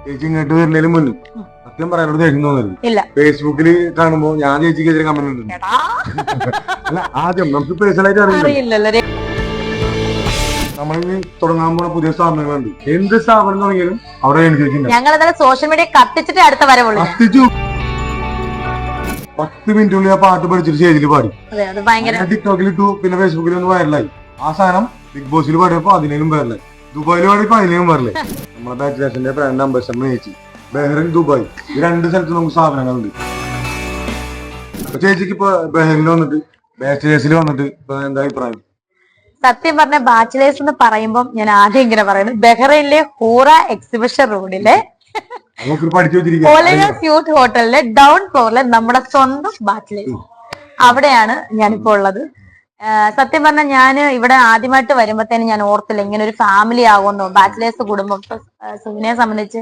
ചേച്ചി ഇങ്ങോട്ട് വരുന്നതിന് മുന്നേ സത്യം പറയാനോട് ദേഷ്യം തോന്നരുത്. ഇല്ല. ഫേസ്ബുക്കിൽ കാണുമ്പോ ഞാൻ ചേച്ചിക്കെതിരെ കമന്റ് ഉണ്ട്. അല്ല ആദ്യം നമുക്ക് പേഴ്സണലായിട്ട് അറിയില്ല. നമ്മളിനി തുടങ്ങാൻ പോണ പുതിയ സ്ഥാപനങ്ങളുണ്ട്. എന്ത് സ്ഥാപനം തുടങ്ങിയാലും അവിടെ ഞങ്ങൾ സോഷ്യൽ മീഡിയ കത്തിച്ചിട്ട് അടുത്ത വരവുള്ളൂ. കത്തിച്ചു 10 മിനിറ്റുള്ളിൽ ആ പാട്ട് പഠിച്ചിട്ട് സ്റ്റേജിൽ പാടി. ടിക്ടോക്കിൽ ഇട്ടു, പിന്നെ ഫേസ്ബുക്കിൽ ഒന്ന് വൈറലായി. ആ സാധനം ബിഗ് ബോസിൽ പാടിയപ്പോ അതിനും വൈറലായി. ദുബായിൽ പാടിയപ്പോ അതിനും വൈറലായി. നമ്മുടെ ബാച്ചിലേഴ്സിന്റെ ബ്രാൻഡ് അംബാസഡർ ചേച്ചി ബഹ്റിൻ, ദുബായ്, ഈ 2 സ്ഥലത്ത് നമുക്ക് സ്ഥാപനങ്ങളുണ്ട്. ചേച്ചിക്ക് ഇപ്പൊ ബഹ്റിനിൽ വന്നിട്ട് ബാച്ചിലേഴ്സിൽ വന്നിട്ട് ഇപ്പൊ എന്താ അഭിപ്രായം? സത്യം പറഞ്ഞ ബാച്ചിലേഴ്സ് എന്ന് പറയുമ്പോൾ ഞാൻ ആദ്യം ഇങ്ങനെ പറയുന്നത് ബഹ്റൈനിലെ ഹൂറ എക്സിബിഷൻ റോഡിലെ ക്യൂട്ട് ഹോട്ടലിലെ ഡൗൺ ഫ്ലോറിലെ നമ്മുടെ സ്വന്തം ബാച്ചിലേഴ്സ്, അവിടെയാണ് ഞാനിപ്പോ ഉള്ളത്. സത്യം പറഞ്ഞാൽ ഞാൻ ഇവിടെ ആദ്യമായിട്ട് വരുമ്പോഴത്തേനും ഞാൻ ഓർത്തില്ല ഇങ്ങനെ ഒരു ഫാമിലി ആകുമെന്നോ. ബാച്ചിലേഴ്സ് കുടുംബം സുവിനെ സംബന്ധിച്ച്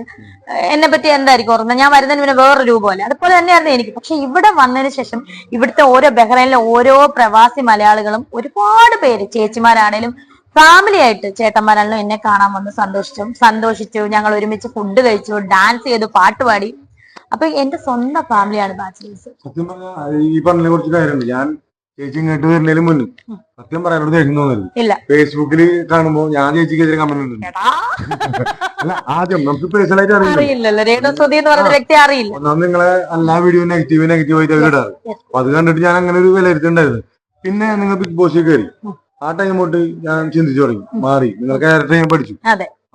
എന്നെ പറ്റി എന്തായിരിക്കും ഓർക്കുന്നത്, ഞാൻ വരുന്നതിന് പിന്നെ വേറൊരു രൂപമല്ല, അതുപോലെ തന്നെയായിരുന്നു എനിക്ക്. പക്ഷെ ഇവിടെ വന്നതിന് ശേഷം ഇവിടുത്തെ ഓരോ ബഹ്റൈനിലെ ഓരോ പ്രവാസി മലയാളികളും ഒരുപാട് പേര്, ചേച്ചിമാരാണേലും ഫാമിലി ആയിട്ട് ചേട്ടന്മാരാണേലും എന്നെ കാണാൻ വന്ന് സന്തോഷിച്ചു. ഞങ്ങൾ ഒരുമിച്ച് ഫുഡ് കഴിച്ചു, ഡാൻസ് ചെയ്തു, പാട്ട് പാടി. അപ്പൊ എന്റെ സ്വന്തം ഫാമിലിയാണ് ബാച്ചിലേഴ്സ്. സത്യം പറഞ്ഞാൽ ഈ പറഞ്ഞ കുറച്ച് കാര്യമുണ്ട്. ഞാൻ ചേച്ചി ഇങ്ങോട്ട് വരുന്നതിന് മുന്നേ സത്യം പറയാനോട് ദേഷ്യം തോന്നരുത്. ഇല്ല. ഫേസ്ബുക്കിൽ കാണുമ്പോ ഞാൻ ചേച്ചിക്കെതിരെ കമന്റ് ഉണ്ട്. അല്ല ആദ്യം നമുക്ക് പേഴ്സണലായിട്ട് അറിയില്ല. ഒന്നാമത് നിങ്ങളെ എല്ലാ വീഡിയോ നെഗറ്റീവ് ആയിട്ട് അവർ ഇടാറ്. അപ്പൊ അത് കണ്ടിട്ട് ഞാൻ അങ്ങനെ ഒരു വിലയിരുത്തുണ്ടായിരുന്നു. പിന്നെ നിങ്ങൾ ബിഗ് ബോസിൽ കയറി ആ ടൈം തൊട്ട് ഞാൻ ചിന്തിച്ചു തുടങ്ങി, മാറി. നിങ്ങൾ ക്യാരക്ടർ ഞാൻ പഠിച്ചു.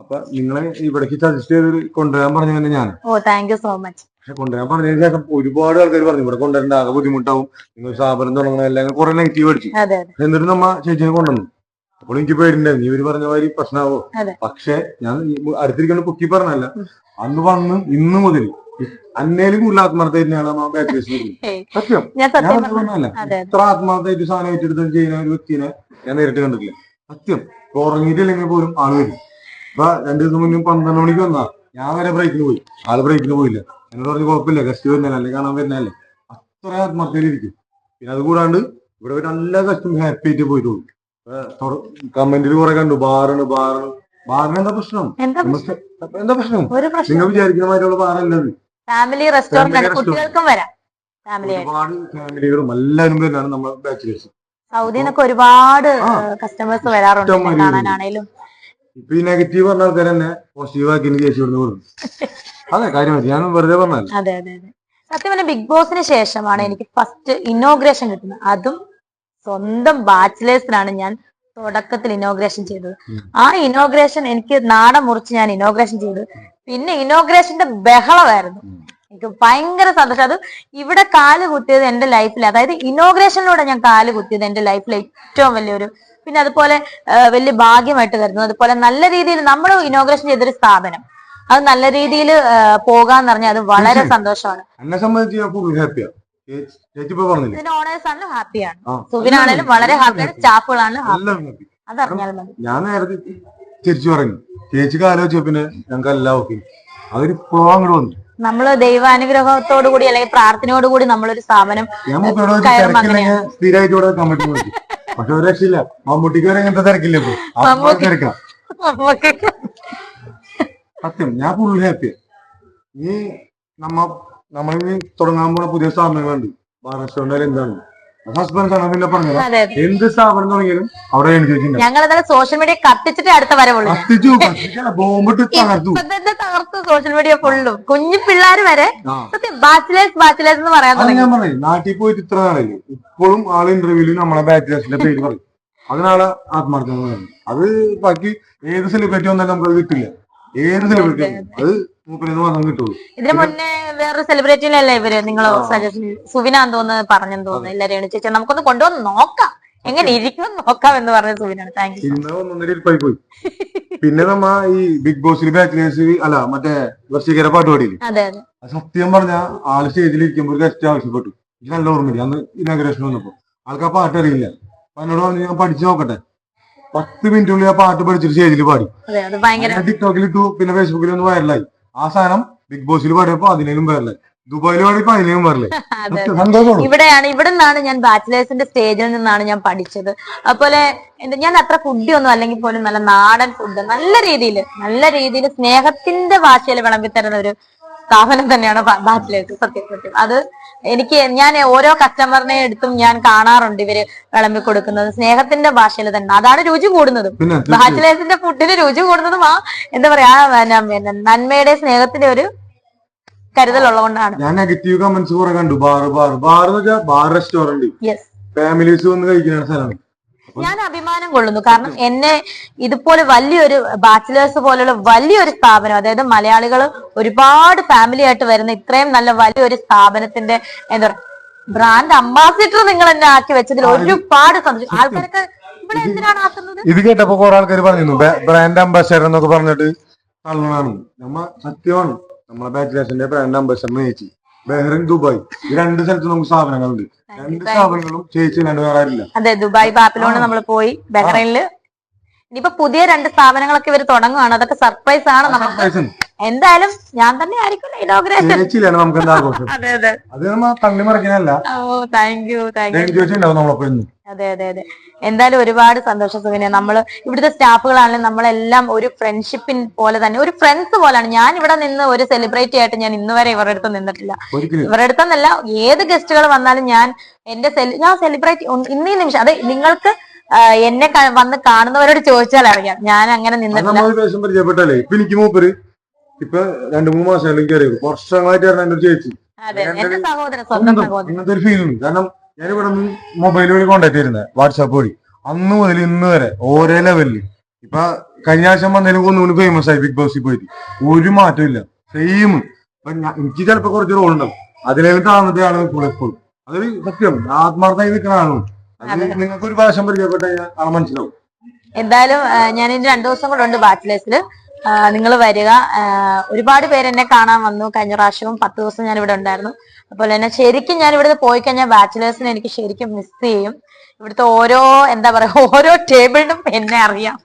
അപ്പൊ നിങ്ങളെ ഇവിടേക്ക് സജസ്റ്റ് ചെയ്ത് കൊണ്ടുവരാൻ പറഞ്ഞു തന്നെ ഞാൻ. Thank you so much. പക്ഷെ കൊണ്ടുവരാൻ പറഞ്ഞതിന് ശേഷം ഒരുപാട് ആൾക്കാർ പറഞ്ഞു ഇവിടെ കൊണ്ടുവരേണ്ട, ആകെ ബുദ്ധിമുട്ടാവും, നിങ്ങൾ സ്ഥാപനം തുടങ്ങണം, എല്ലാം കുറെ നെഗറ്റീവ് അടിച്ചു. എന്നിട്ട് നമ്മ ചേച്ചിനെ കൊണ്ടുവന്നു. അപ്പോൾ എനിക്ക് പേടിണ്ടായിരുന്നു നീ ഇവര് പറഞ്ഞ മാതിരി പ്രശ്നമാവോ. പക്ഷെ ഞാൻ അടുത്തിരിക്കുന്ന പൊക്കി പറഞ്ഞല്ല, അന്ന് വന്ന് ഇന്ന് മുതൽ അന്നേലും കൂടുതൽ ആത്മാർത്ഥമായിട്ടാണ് ആ ബാച്ചിലേഴ്സ്. സത്യം ഞാൻ പറഞ്ഞല്ല, ഇത്ര ആത്മാർത്ഥമായിട്ട് സാധനം ഏറ്റെടുത്ത് ചെയ്യുന്ന ഒരു വ്യക്തിനെ ഞാൻ നേരിട്ട് കണ്ടിട്ടില്ല. സത്യം ഉറങ്ങിയിട്ടില്ലെങ്കിൽ പോലും ആള് വരും. ഇപ്പൊ 2 ദിവസം മുന്നേ 12 മണിക്ക് വന്നാ ഞാൻ വരെ ബ്രേക്കിന് പോയി, ആള് ബ്രേക്കിന് പോയില്ല. എന്നോട് പറഞ്ഞ് കുഴപ്പമില്ല, ഗസ്റ്റ് വരുന്നല്ലേ, അല്ലെങ്കിൽ കാണാൻ വരുന്നല്ലേ, അത്ര ആത്മാർത്ഥയിലിരിക്കും. പിന്നെ അത് കൂടാണ്ട് ഇവിടെ ഒരു നല്ല കസ്റ്റമർ ഹാപ്പി ആയിട്ട് പോയിട്ടുള്ളൂ. കമന്റിൽ കുറെ കണ്ടു ബാറിന് എന്താ പ്രശ്നം, എന്താ പ്രശ്നം? നിങ്ങൾ വിചാരിക്കുന്ന മാതിരിയുള്ള ബാറല്ലത്. ഫാമിലി റെസ്റ്റോറന്റ്, കുട്ടികൾക്കും വരാം, ഒരുപാട് ഫാമിലികളും എല്ലാവരും വരുന്നതാണ് നമ്മുടെ ബാച്ചിലേഴ്സ്. സൗദിന്നൊക്കെ ഒരുപാട് കസ്റ്റമേഴ്സ് വരാറുണ്ട് കാണാനാണേലും. ഇപ്പൊ ഈ നെഗറ്റീവ് പറഞ്ഞ ആൾക്കാർ തന്നെ പോസിറ്റീവ് ആക്കി ചേച്ചി ഇവിടുന്ന് കൊടുക്കും. അതെ കാര്യമായിട്ട് ഞാൻ വെറുതെ പറഞ്ഞാൽ. അതെ സത്യം പറഞ്ഞ ബിഗ് ബോസിന് ശേഷമാണ് എനിക്ക് ഫസ്റ്റ് ഇനോഗ്രേഷൻ കിട്ടുന്നത്. അതും സ്വന്തം ബാച്ചിലേഴ്സിനാണ് ഞാൻ തുടക്കത്തിൽ ഇനോഗ്രേഷൻ ചെയ്തത്. ആ ഇനോഗ്രേഷൻ എനിക്ക് നാടൻ മുറിച്ച് ഞാൻ ഇനോഗ്രേഷൻ ചെയ്തു. പിന്നെ ഇനോഗ്രേഷന്റെ ബഹളമായിരുന്നു. എനിക്ക് ഭയങ്കര സന്തോഷം. അത് ഇവിടെ കാല് കുത്തിയത് എന്റെ ലൈഫിൽ, അതായത് ഇനോഗ്രേഷനിലൂടെ ഞാൻ കാല് കുത്തിയത് എന്റെ ലൈഫിലെ ഏറ്റവും വലിയൊരു, പിന്നെ അതുപോലെ വലിയ ഭാഗ്യമായിട്ട് കരുതുന്നു. അതുപോലെ നല്ല രീതിയിൽ നമ്മൾ ഇനോഗ്രേഷൻ ചെയ്തൊരു സ്ഥാപനം അത് നല്ല രീതിയിൽ പോകാന്ന് പറഞ്ഞാൽ അത് വളരെ സന്തോഷമാണ്. എന്നെ സംബന്ധിച്ച് ഇതിന്റെ ഓണേഴ്സ് ആണെങ്കിലും ഹാപ്പിയാണ്, സുഖിനാണേലും വളരെ ഹാപ്പിയാണ്, സ്റ്റാഫുകളാണ് ഹാപ്പി. അതറിഞ്ഞാൽ മതി. ഞാൻ നേരത്തെ തിരിച്ചു പറഞ്ഞു ചേച്ചിക്ക് ആലോചിച്ചു, പിന്നെ ഞങ്ങൾക്ക് എല്ലാം ഓക്കെ. അവരിപ്പോ അങ്ങോട്ട് വന്നു. നമ്മള് ദൈവാനുഗ്രഹത്തോടു കൂടി അല്ലെങ്കിൽ പ്രാർത്ഥനയോടുകൂടി നമ്മളൊരു സ്ഥാപനം സ്ഥിരമായിട്ട് ഇവിടെ കമ്മിറ്റി നോക്കി. പക്ഷെ ഒരു രക്ഷയില്ല, മമ്മൂട്ടിക്ക് വരെ ഇങ്ങനത്തെ തിരക്കില്ല. സത്യം ഞാൻ ഫുൾ ഹാപ്പിയാ. ഈ നമ്മളിനി തുടങ്ങാൻ പോണ പുതിയ സ്ഥാപനങ്ങളുണ്ട്. ബാർ റെസ്റ്റോറന്റ് എന്താണ് ഹസ്ബൻഡ് ആണ് പിന്നെ പറഞ്ഞത്. എന്ത് സ്ഥാപനം തുടങ്ങിയാലും അവിടെ ഞങ്ങൾ സോഷ്യൽ മീഡിയ കത്തിച്ചിട്ട് അടുത്ത വരവുള്ളൂ. ബോംബിട്ട് തകർത്തു സോഷ്യൽ മീഡിയ ഫുള്ളും, കുഞ്ഞു പിള്ളേർ വരെ ബാച്ചിലേഴ്സ് എന്ന് പറയാൻ. ഞാൻ പറഞ്ഞു നാട്ടിൽ പോയിട്ട് ഇത്ര നാളല്ലേ, ഇപ്പോഴും ആള് ഇന്റർവ്യൂവിൽ നമ്മളെ ബാച്ചിലേഴ്സിന്റെ പേര് പറയും. അതിനാളെ ആത്മാർത്ഥം. അത് ബാക്കി ഏത് സെലിബ്രിറ്റി വന്നാലും നമുക്കത് കിട്ടില്ല. ഏത് സെലിബ്രിറ്റി അത് 30 മാസം കിട്ടുള്ളൂ. ഇതിന് മുന്നേ വേറൊരു സെലിബ്രിറ്റിയിലല്ലേ ഇവര് നിങ്ങൾ സുവിനാന്ന് തോന്നുന്നു പറഞ്ഞെന്ന് തോന്നുന്നു. എല്ലാവരും ചേച്ചി നമുക്കൊന്ന് കൊണ്ടുവന്ന് നോക്കാം, എങ്ങനെ ഇരിക്കും നോക്കാം എന്ന് പറഞ്ഞ സുവിനാണ്. Thank you. പോയി. പിന്നെ നമ്മ ഈ ബിഗ് ബോസിൽ ബാച്ചിലേഴ്സ് അല്ല മറ്റേ വർഷീകര പാട്ടുപാടിയില്ലേ, സത്യം പറഞ്ഞ ആള് സ്റ്റേജിൽ ഇരിക്കുമ്പോൾ ഒരു ഗസ്റ്റ് ആവശ്യപ്പെട്ടു. എനിക്ക് നല്ല ഓർമ്മയില്ല, അന്ന് ഇനാഗ്രേഷൻ വന്നപ്പോ ആൾക്ക് ആ പാട്ട് അറിയില്ല. അപ്പൊ എന്നോട് പറഞ്ഞു ഞാൻ പഠിച്ചു നോക്കട്ടെ. 10 മിനിറ്റുള്ളിൽ ആ പാട്ട് പഠിച്ചിട്ട് സ്റ്റേജിൽ പാടി. ടിക്ടോക്കിൽ ഇട്ടു, പിന്നെ ഫേസ്ബുക്കിൽ ഒന്ന് വൈറലായി. ആ സാധനം ബിഗ് ബോസിൽ പാടിയപ്പോ അതിനും വൈറലായി. ദുബായിൽ വേണമെങ്കിൽ അതിലേക്കും പറഞ്ഞില്ലേ അതെ സന്തോഷമാണ്. ഇവിടെ നിന്നാണ് ഞാൻ ബാച്ചിലേഴ്സിന്റെ സ്റ്റേജിൽ നിന്നാണ് ഞാൻ പഠിച്ചത്. അതുപോലെ ഞാൻ അത്ര ഫുഡി ഒന്നും അല്ലെങ്കിൽ പോലും നല്ല നാടൻ ഫുഡ് നല്ല രീതിയിൽ സ്നേഹത്തിന്റെ ഭാഷയിൽ വിളമ്പി തരുന്ന ഒരു സ്ഥാപനം തന്നെയാണ് ബാച്ചിലേഴ്സ്. സത്യം അത് ഞാൻ ഓരോ കസ്റ്റമറിനെ എടുത്തും ഞാൻ കാണാറുണ്ട് ഇവര് വിളമ്പി കൊടുക്കുന്നത് സ്നേഹത്തിന്റെ ഭാഷയിൽ തന്നെ. അതാണ് രുചി കൂടുന്നതും ബാച്ചിലേഴ്സിന്റെ ഫുഡിന് രുചി കൂടുന്നതും എന്താ പറയാ നന്മയുടെ സ്നേഹത്തിന്റെ ഒരു കരുതലുള്ളതുകൊണ്ടാണ്. ഞാൻ നെഗറ്റീവ് കമന്റ്സ് കുറെ കണ്ടു. ബാർ എന്ന് വെച്ചാൽ ബാർ റെസ്റ്റോറന്റ് ഫാമിലീസ് വന്ന് കഴിക്കുന്ന സ്ഥലമാണ്. ഞാൻ അഭിമാനം കൊള്ളുന്നു. കാരണം എന്നെ ഇതുപോലെ വലിയൊരു ബാച്ചിലേഴ്സ് പോലുള്ള വലിയൊരു സ്ഥാപനം, അതായത് മലയാളികൾ ഒരുപാട് ഫാമിലി ആയിട്ട് വരുന്ന ഇത്രയും നല്ല വലിയൊരു സ്ഥാപനത്തിന്റെ എന്താ പറയുക ബ്രാൻഡ് അംബാസിഡർ നിങ്ങൾ എന്നെ ആക്കി വെച്ചതിൽ ഒരുപാട് സന്തോഷം. ആൾക്കാരൊക്കെ ഇവിടെ എന്തിനാണ് ആക്കുന്നത്? ഇത് കേട്ടപ്പോ കുറെ ആൾക്കാർ പറഞ്ഞിരുന്നു ബ്രാൻഡ് അംബാസിഡർ എന്നൊക്കെ പറഞ്ഞിട്ട് തള്ളനാണ്. സത്യമാണ്. നമ്മളെ ബാച്ചിലേഴ്സിന്റെ ബ്രാൻഡ് അംബാസിഡർ ചേച്ചി ബഹ്റിൻ, ദുബായ് ഈ രണ്ട് സ്ഥലത്ത് നമുക്ക് സ്ഥാപനങ്ങളുണ്ട്. രണ്ട് സ്ഥാപനങ്ങളും ചേച്ചി രണ്ട് വേറെ ആരില്ല. അതെ, ദുബായ് ബാപ്പിലോണ് നമ്മൾ പോയി, ബഹ്റൈനില് ഇനിയിപ്പോ പുതിയ 2 സ്ഥാപനങ്ങളൊക്കെ ഇവര് തുടങ്ങുകയാണ്. അതൊക്കെ സർപ്രൈസ് ആണ് നമുക്ക്. എന്തായാലും ഞാൻ തന്നെ ആയിരിക്കും ഇനോഗ്രേഷൻ. ചേച്ചിയിലാണ് നമുക്ക് എന്താ ആഘോഷം. അതെ അതെ, അത് നമ്മ തള്ളി മറിക്കാനല്ല. ഓ താങ്ക് യു. അതെ അതെ അതെ, എന്തായാലും ഒരുപാട് സന്തോഷം സുകന്യ. നമ്മള് ഇവിടുത്തെ സ്റ്റാഫുകളാണെങ്കിലും നമ്മളെല്ലാം ഒരു ഫ്രണ്ട്ഷിപ്പിൻ പോലെ തന്നെ, ഒരു ഫ്രണ്ട്സ് പോലാണ്. ഞാൻ ഇവിടെ നിന്ന് ഒരു സെലിബ്രിറ്റി ആയിട്ട് ഞാൻ ഇന്ന് വരെ ഇവരുടെ അടുത്ത് നിന്നിട്ടില്ല. ഇവരുടെ അടുത്തെന്നല്ല, ഏത് ഗസ്റ്റുകൾ വന്നാലും ഞാൻ സെലിബ്രേറ്റ് ഇന്നീ നിമിഷം. അതെ, നിങ്ങൾക്ക് എന്നെ വന്ന് കാണുന്നവരോട് ചോദിച്ചാൽ അറിയാം ഞാൻ അങ്ങനെ നിന്നിട്ടില്ല. പരിചയപ്പെട്ടല്ലേ ഇപ്പൊ എനിക്ക് മൂപ്പര് ഇപ്പൊ 2-3 മാസം വർഷങ്ങളായിട്ട് എന്റെ ചേച്ചി എന്റെ സഹോദരൻ, സ്വന്തം സഹോദരൻ. അങ്ങനത്തെ ഒരു ഫീൽ ഉണ്ട്. കാരണം ഞാൻ ഇവിടെ നിന്ന് മൊബൈൽ വഴി കോണ്ടാക്ട് ചെയ്യുന്നത്, വാട്സാപ്പ് വഴി. അന്ന് മുതൽ ഇന്ന് വരെ ഓരോ ലെവലില്. ഇപ്പൊ കഴിഞ്ഞ ആഴ്ച വന്നതിലും ഒന്നുകൂടി ഫേമസ് ആയി ബിഗ് ബോസിൽ പോയിട്ട്. ഒരു മാറ്റം ഇല്ല, സെയിം. ഇപ്പൊ എനിക്ക് ചിലപ്പോ കുറച്ച് റോൾ ഉണ്ടാവും, അതിലേക്ക് താഴ്ന്നത്തെ ആള് എപ്പോഴും. അതൊരു സത്യം, ആത്മാർത്ഥമായി നിൽക്കുന്ന ആളും. നിങ്ങൾക്ക് ഒരു പ്രാവശ്യം പരിചയപ്പെട്ട ആളെ മനസ്സിലാവും. എന്തായാലും ഞാൻ ഇനി 2 ദിവസം കൂടെ ഉണ്ട് ബാച്ചിലേഴ്സില്. നിങ്ങൾ വരിക. ഒരുപാട് പേര് എന്നെ കാണാൻ വന്നു. കഴിഞ്ഞ പ്രാവശ്യവും 10 ദിവസം ഞാൻ ഇവിടെ ഉണ്ടായിരുന്നു. അതുപോലെ തന്നെ ശരിക്കും ഞാൻ ഇവിടുന്ന് പോയി കഴിഞ്ഞാൽ ബാച്ചിലേഴ്സിനെ എനിക്ക് ശരിക്കും മിസ് ചെയ്യും. ഇവിടുത്തെ ഓരോ എന്താ പറയാ ഓരോ ടേബിളിനും എന്നെ അറിയാം.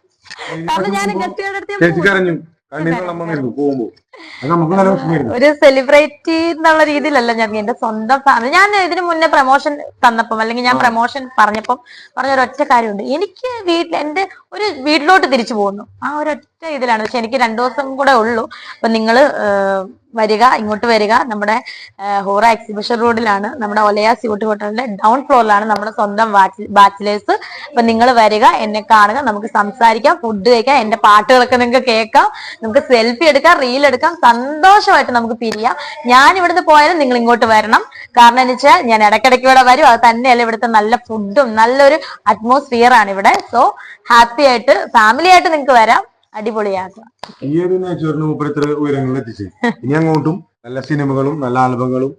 കാരണം ഞാൻ ഒരു സെലിബ്രിറ്റി എന്നുള്ള രീതിയിലല്ല ഞാൻ എന്റെ സ്വന്തം ഫാമിലി. ഞാൻ ഇതിനു മുന്നേ പ്രൊമോഷൻ തന്നപ്പം അല്ലെങ്കിൽ ഞാൻ പ്രൊമോഷൻ പറഞ്ഞപ്പം പറഞ്ഞൊരൊറ്റ കാര്യമുണ്ട്, എനിക്ക് എന്റെ ഒരു വീട്ടിലോട്ട് തിരിച്ചു പോകുന്നു. ആ ഒരൊറ്റ ഇതിലാണ്. പക്ഷെ എനിക്ക് 2 ദിവസം കൂടെ ഉള്ളൂ. അപ്പൊ നിങ്ങള് വരിക, ഇങ്ങോട്ട് വരിക. നമ്മുടെ ഹോറ എക്സിബിഷൻ റോഡിലാണ്, നമ്മുടെ ഒലയ സ്യൂട്ട് ഹോട്ടലിന്റെ ഡൗൺ ഫ്ലോറിലാണ് നമ്മുടെ സ്വന്തം ബാച്ചിലേഴ്സ്. അപ്പൊ നിങ്ങൾ വരിക, എന്നെ കാണുക, നമുക്ക് സംസാരിക്കാം, ഫുഡ് കഴിക്കാം, എന്റെ പാട്ടുകളൊക്കെ നിങ്ങൾക്ക് കേൾക്കാം, നമുക്ക് സെൽഫി എടുക്കാം, റീൽ എടുക്കാം, സന്തോഷമായിട്ട് നമുക്ക് പിരിയാം. ഞാൻ ഇവിടുന്ന് പോയാലും നിങ്ങൾ ഇങ്ങോട്ട് വരണം. കാരണം എന്ന് വെച്ചാൽ ഞാൻ ഇടയ്ക്കിടയ്ക്ക് ഇവിടെ വരും. അത് തന്നെയല്ല, ഇവിടുത്തെ നല്ല ഫുഡും നല്ലൊരു അറ്റ്മോസ്ഫിയർ ആണ് ഇവിടെ. സോ ഹാപ്പി ആയിട്ട് ഫാമിലി ആയിട്ട് നിങ്ങൾക്ക് വരാം, അടിപൊളിയാക്കാം. ഈ ഒരു നേച്ചറിന് മുമ്പ് ഇത്ര ഉയരങ്ങളിൽ എത്തിച്ചു. ഇനി അങ്ങോട്ടും നല്ല സിനിമകളും നല്ല ആൽബങ്ങളും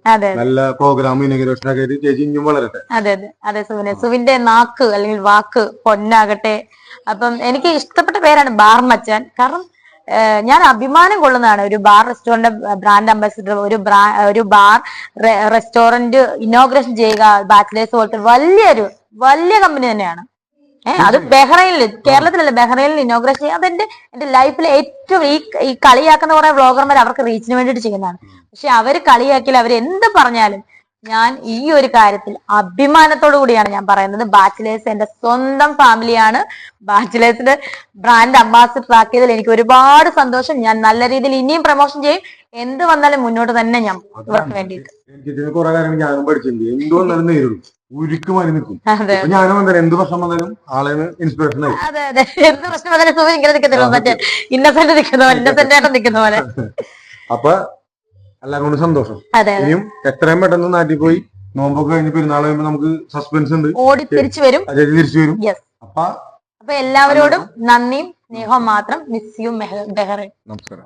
നല്ല പ്രോഗ്രാമും ഇനോഗ്രേഷൻ ഒക്കെ ആയിട്ട് ചേച്ചി ഇനിയും വളരട്ടെ. അതെ അതെ അതെ, സുവിന്റെ നാക്ക് അല്ലെങ്കിൽ വാക്ക് പൊന്നാകട്ടെ. അപ്പം എനിക്ക് ഇഷ്ടപ്പെട്ട പേരാണ് ബാർ മച്ചാൻ. കാരണം ഞാൻ അഭിമാനം കൊള്ളുന്നതാണ് ഒരു ബാർ റെസ്റ്റോറന്റ് ബ്രാൻഡ് അംബാസിഡർ, ഒരു ബാർ റെസ്റ്റോറന്റ് ഇനോഗ്രേഷൻ ചെയ്യുക. ബാച്ചിലേഴ്സ് പോലത്തെ വലിയ കമ്പനി തന്നെയാണ്. അത് ബഹ്റൈനില്, കേരളത്തിലല്ല, ബഹ്റൈനിൽ ഇനോഗ്രേഷൻ ചെയ്യുക. എന്റെ ലൈഫിൽ ഏറ്റവും ഈ കളിയാക്കുന്ന കുറെ വ്ളോഗർമാർ അവർക്ക് റീച്ചിന് വേണ്ടിയിട്ട് ചെയ്യുന്നതാണ്. പക്ഷെ അവര് കളിയാക്കില്ല, അവർ എന്ത് പറഞ്ഞാലും ഞാൻ ഈ ഒരു കാര്യത്തിൽ അഭിമാനത്തോടു കൂടിയാണ് ഞാൻ പറയുന്നത്. ബാച്ചിലേഴ്സ് എന്റെ സ്വന്തം ഫാമിലിയാണ്. ബാച്ചിലേഴ്സിന്റെ ബ്രാൻഡ് അംബാസിഡർ ആക്കിയതിൽ എനിക്ക് ഒരുപാട് സന്തോഷം. ഞാൻ നല്ല രീതിയിൽ ഇനിയും പ്രൊമോഷൻ ചെയ്യും. എന്ത് വന്നാലും മുന്നോട്ട് തന്നെ ഞാൻ ഇവർക്ക് വേണ്ടിയിട്ട്. കുറെ കാര്യങ്ങൾ ഞാനും പഠിച്ചിട്ടുണ്ട്. എന്ത് വന്നാലും നേരിടും, ഉരുക്കുമായി നിൽക്കും. ഞാനും വന്നാലും എന്ത് പ്രശ്നം വന്നാലും ആളെ ഇൻസ്പിറേഷൻ ആയി. അതെ അതെ, എന്ത് പ്രശ്നം വന്നാലും സുഖം ഇങ്ങനെ നിൽക്കത്തില്ല, മറ്റേ ഇന്നസെന്റ് ആയിട്ട് നിൽക്കുന്ന പോലെ. അപ്പൊ എല്ലാവരും കൊണ്ട് സന്തോഷം. ഇനിയും എത്രയും പെട്ടെന്ന് നാട്ടിൽ പോയി നോമ്പൊക്കെ കഴിഞ്ഞ് പെരുന്നാൾ കഴിയുമ്പോൾ നമുക്ക് സസ്പെൻസ് ഉണ്ട്, ഓടി തിരിച്ചു വരും. അപ്പൊ എല്ലാവരോടും നന്ദിയും സ്നേഹവും മാത്രം. Miss you Bahrain. നമസ്കാരം.